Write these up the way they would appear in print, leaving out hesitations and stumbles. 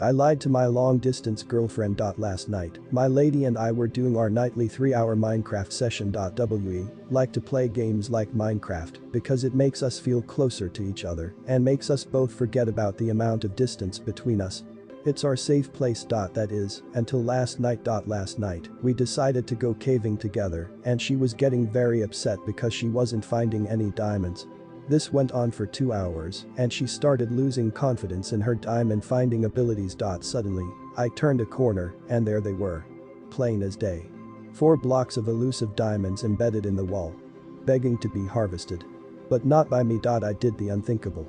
I lied to my long-distance girlfriend. Last night, my lady and I were doing our nightly 3-hour Minecraft session. We like to play games like Minecraft because it makes us feel closer to each other and makes us both forget about the amount of distance between us. It's our safe place. That is, until last night. Last night, we decided to go caving together and she was getting very upset because she wasn't finding any diamonds. This went on for 2 hours and she started losing confidence in her diamond finding abilities. Suddenly, I turned a corner and there they were. Plain as day. 4 blocks of elusive diamonds embedded in the wall. Begging to be harvested. But not by me. I did the unthinkable.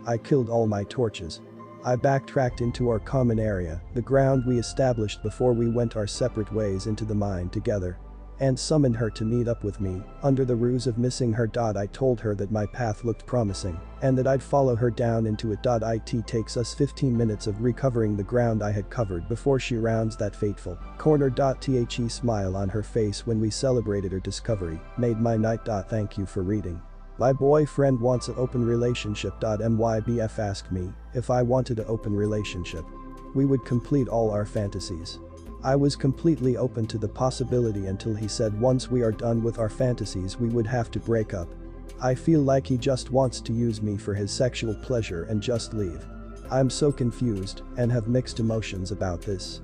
I killed all my torches. I backtracked into our common area, the ground we established before we went our separate ways into the mine together. And summoned her to meet up with me, under the ruse of missing her. I told her that my path looked promising, and that I'd follow her down into it. It takes us 15 minutes of recovering the ground I had covered before she rounds that fateful corner. The smile on her face when we celebrated her discovery made my night. Thank you for reading. My boyfriend wants an open relationship. My BF asked me if I wanted an open relationship. We would complete all our fantasies. I was completely open to the possibility until he said once we are done with our fantasies we would have to break up. I feel like he just wants to use me for his sexual pleasure and just leave. I'm so confused and have mixed emotions about this.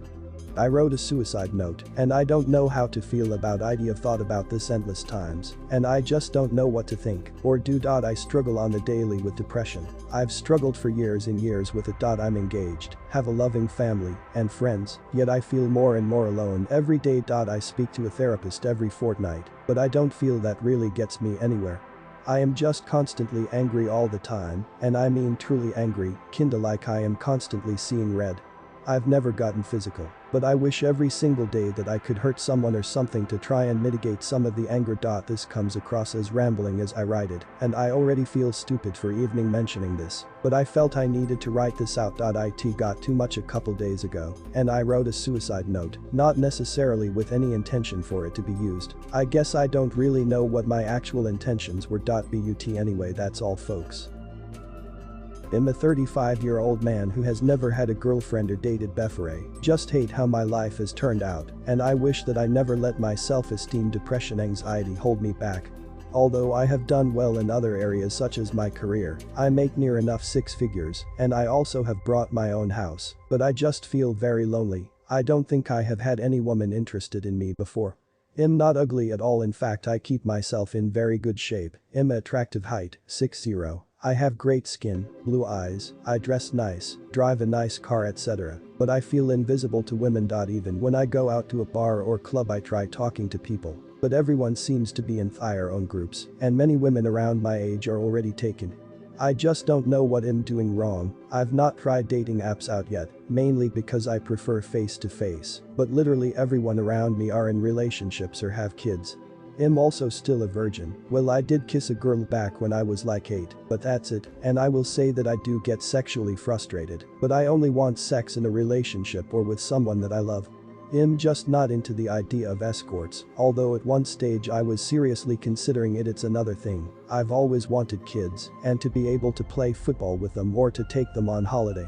I wrote a suicide note and I don't know how to feel about it. I've thought about this endless times and I just don't know what to think or do. I struggle on the daily with depression. I've struggled for years and years with it. I'm engaged, have a loving family and friends, yet I feel more and more alone every day. I speak to a therapist every fortnight, but I don't feel that really gets me anywhere. I am just constantly angry all the time, and I mean truly angry, kinda like I am constantly seeing red. I've never gotten physical, but I wish every single day that I could hurt someone or something to try and mitigate some of the anger. This comes across as rambling as I write it, and I already feel stupid for even mentioning this, but I felt I needed to write this out. It got too much a couple days ago, and I wrote a suicide note, not necessarily with any intention for it to be used. I guess I don't really know what my actual intentions were. But anyway, that's all folks. I'm a 35-year-old man who has never had a girlfriend or dated before. Just hate how my life has turned out, and I wish that I never let my self-esteem, depression, anxiety hold me back. Although I have done well in other areas such as my career, I make near enough 6 figures, and I also have bought my own house, but I just feel very lonely. I don't think I have had any woman interested in me before. I'm not ugly at all. In fact, I keep myself in very good shape. I'm attractive, height 6'0". I have great skin, blue eyes, I dress nice, drive a nice car, etc. But I feel invisible to women. Even when I go out to a bar or club I try talking to people, but everyone seems to be in their own groups and many women around my age are already taken. I just don't know what I'm doing wrong. I've not tried dating apps out yet, mainly because I prefer face-to-face, but literally everyone around me are in relationships or have kids. I'm also still a virgin. Well, I did kiss a girl back when I was like 8, but that's it, and I will say that I do get sexually frustrated, but I only want sex in a relationship or with someone that I love. I'm just not into the idea of escorts, although at one stage I was seriously considering it. It's another thing. I've always wanted kids and to be able to play football with them or to take them on holiday.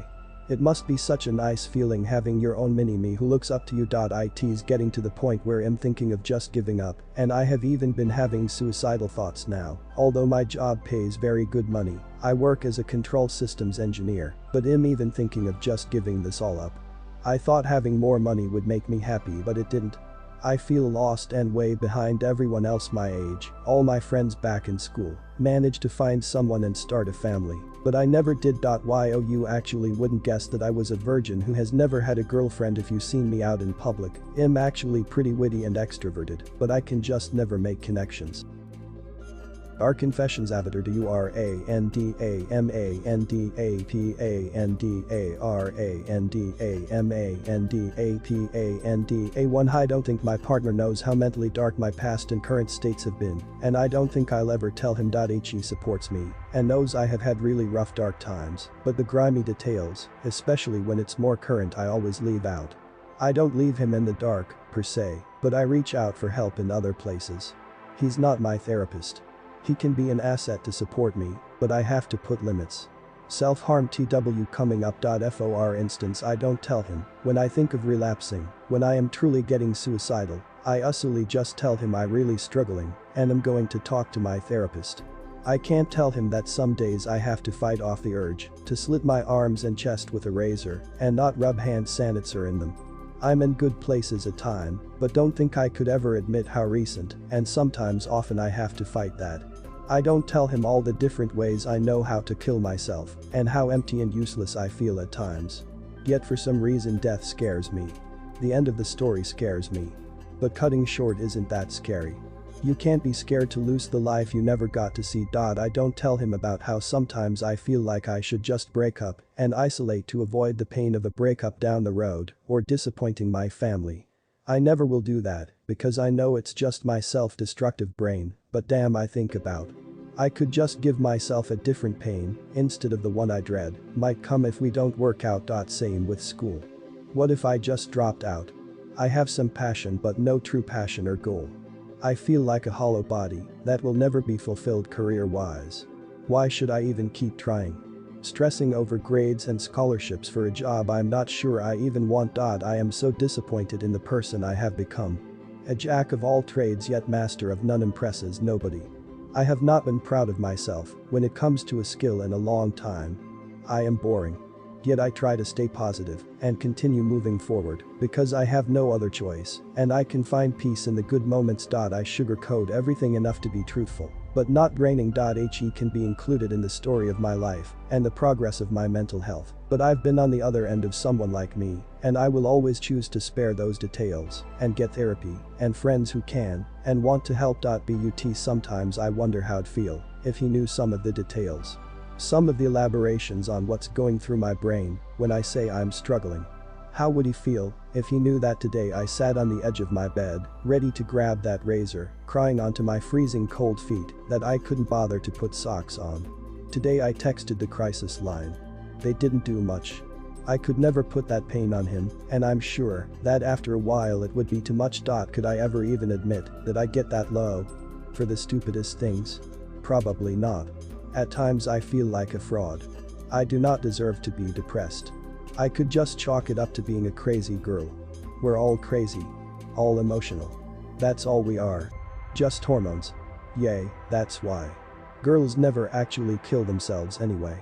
It must be such a nice feeling having your own mini-me who looks up to you. It's getting to the point where I'm thinking of just giving up, and I have even been having suicidal thoughts now. Although my job pays very good money, I work as a control systems engineer, but I'm even thinking of just giving this all up. I thought having more money would make me happy, but it didn't. I feel lost and way behind everyone else my age. All my friends back in school managed to find someone and start a family, but I never did. You actually wouldn't guess that I was a virgin who has never had a girlfriend if you've seen me out in public. I'm actually pretty witty and extroverted, but I can just never make connections. Our confessions avatar DURANDAMANDAPANDARANDAPANDA1. I don't think my partner knows how mentally dark my past and current states have been, and I don't think I'll ever tell him. He supports me and knows I have had really rough dark times, but the grimy details, especially when it's more current, I always leave out. I don't leave him in the dark, per se, but I reach out for help in other places. He's not my therapist. He can be an asset to support me, but I have to put limits. Self-harm TW coming up. For instance, I don't tell him when I think of relapsing, when I am truly getting suicidal. I usually just tell him I'm really struggling and I'm going to talk to my therapist. I can't tell him that some days I have to fight off the urge to slit my arms and chest with a razor and not rub hand sanitizer in them. I'm in good places at time, but don't think I could ever admit how recent and sometimes often I have to fight that. I don't tell him all the different ways I know how to kill myself and how empty and useless I feel at times. Yet for some reason death scares me. The end of the story scares me. But cutting short isn't that scary. You can't be scared to lose the life you never got to see. I don't tell him about how sometimes I feel like I should just break up and isolate to avoid the pain of a breakup down the road or disappointing my family. I never will do that because I know it's just my self-destructive brain, but damn, I think about. I could just give myself a different pain instead of the one I dread might come if we don't work out. Same with school. What if I just dropped out? I have some passion but no true passion or goal. I feel like a hollow body that will never be fulfilled career-wise. Why should I even keep trying? Stressing over grades and scholarships for a job I'm not sure I even want. I am so disappointed in the person I have become. A jack of all trades yet master of none impresses nobody. I have not been proud of myself when it comes to a skill in a long time. I am boring. Yet I try to stay positive and continue moving forward because I have no other choice and I can find peace in the good moments. I sugarcoat everything enough to be truthful, but not draining. He can be included in the story of my life and the progress of my mental health, but I've been on the other end of someone like me and I will always choose to spare those details and get therapy and friends who can and want to help. But sometimes I wonder how it'd feel if he knew some of the details. Some of the elaborations on what's going through my brain when I say I'm struggling. How would he feel if he knew that today I sat on the edge of my bed, ready to grab that razor, crying onto my freezing cold feet that I couldn't bother to put socks on? Today I texted the crisis line. They didn't do much. I could never put that pain on him, and I'm sure that after a while it would be too much. Could I ever even admit that I get that low? For the stupidest things? Probably not. At times I feel like a fraud. I do not deserve to be depressed. I could just chalk it up to being a crazy girl. We're all crazy. All emotional. That's all we are. Just hormones. Yay, that's why. Girls never actually kill themselves anyway.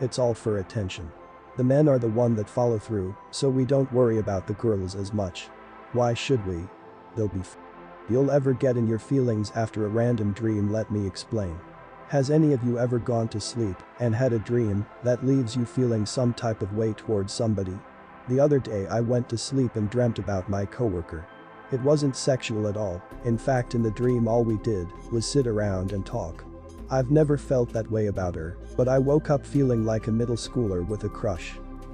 It's all for attention. The men are the one that follow through, so we don't worry about the girls as much. Why should we? They'll be You'll ever get in your feelings after a random dream. Let me explain. Has any of you ever gone to sleep and had a dream that leaves you feeling some type of way towards somebody? The other day I went to sleep and dreamt about my coworker. It wasn't sexual at all. In fact, in the dream all we did was sit around and talk. I've never felt that way about her, but I woke up feeling like a middle schooler with a crush.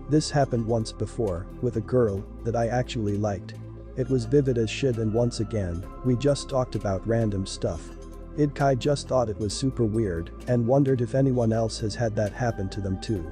This happened once before with a girl that I actually liked. It was vivid as shit, and once again, we just talked about random stuff. Idk I just thought it was super weird and wondered if anyone else has had that happen to them too.